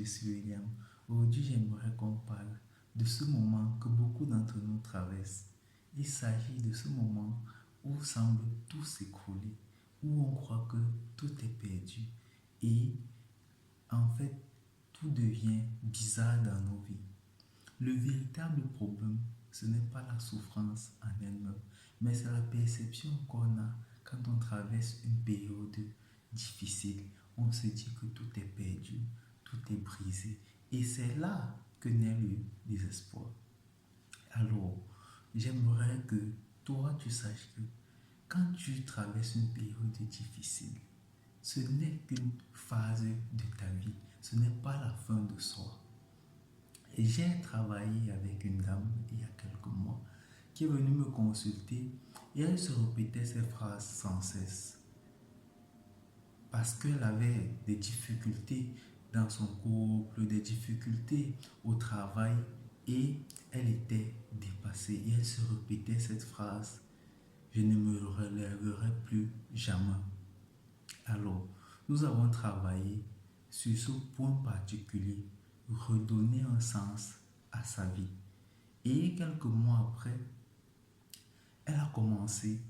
suis William. Aujourd'hui, j'aimerais qu'on parle de ce moment que beaucoup d'entre nous traversent. Il s'agit de ce moment où semble tout s'écrouler, où on croit que tout est perdu et en fait, tout devient bizarre dans nos vies. Le véritable problème, ce n'est pas la souffrance en elle-même, mais c'est la perception qu'on a quand on traverse une période difficile. On se dit que tout est perdu, tout est brisé. Et c'est là que naît le désespoir. Alors, j'aimerais que toi, tu saches que quand tu traverses une période difficile, ce n'est qu'une phase de ta vie. Ce n'est pas la fin de soi. Et j'ai travaillé avec une dame il y a quelques mois qui est venue me consulter et elle se répétait ces phrases sans cesse parce qu'elle avait des difficultés dans son couple, des difficultés au travail et elle était dépassée et elle se répétait cette phrase: je ne me relèverai plus jamais. Alors, nous avons travaillé sur ce point particulier, redonner un sens à sa vie. Et quelques mois après, elle a commencé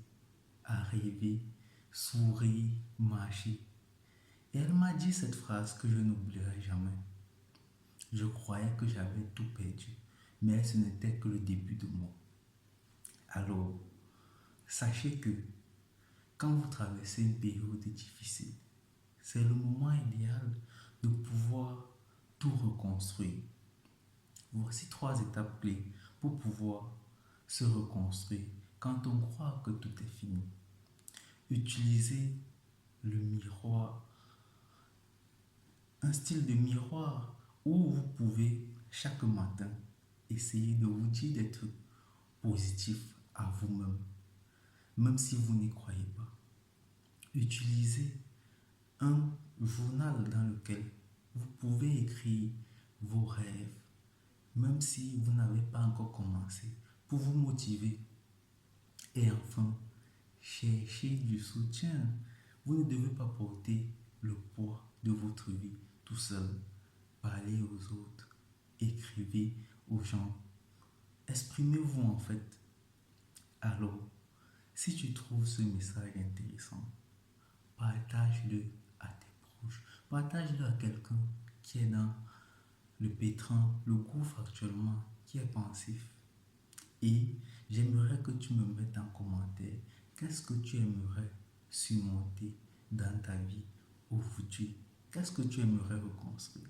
à rêver, sourire, marcher. Et elle m'a dit cette phrase que je n'oublierai jamais. Je croyais que j'avais tout perdu, mais ce n'était que le début de moi. Alors, sachez que quand vous traversez une période difficile, c'est le moment idéal de pouvoir tout reconstruire. Voici 3 étapes clés pour pouvoir se reconstruire quand on croit que tout est fini. Utilisez le miroir, un style de miroir où vous pouvez chaque matin essayer de vous dire des trucs positifs à vous-même, même si vous n'y croyez pas. Utilisez un journal dans lequel vous pouvez écrire vos rêves, même si vous n'avez pas encore commencé, pour vous motiver. Et enfin, cherchez du soutien. Vous ne devez pas porter le poids de votre vie tout seul. Parlez aux autres, écrivez aux gens, exprimez-vous en fait. Alors, si tu trouves ce message intéressant, partage-le à tes proches, partage-le à quelqu'un qui est dans le pétrin, le gouffre actuellement, qui est pensif. Et j'aimerais que tu me mettes en commentaire qu'est-ce que tu aimerais surmonter dans ta vie au futur. Qu'est-ce que tu aimerais reconstruire?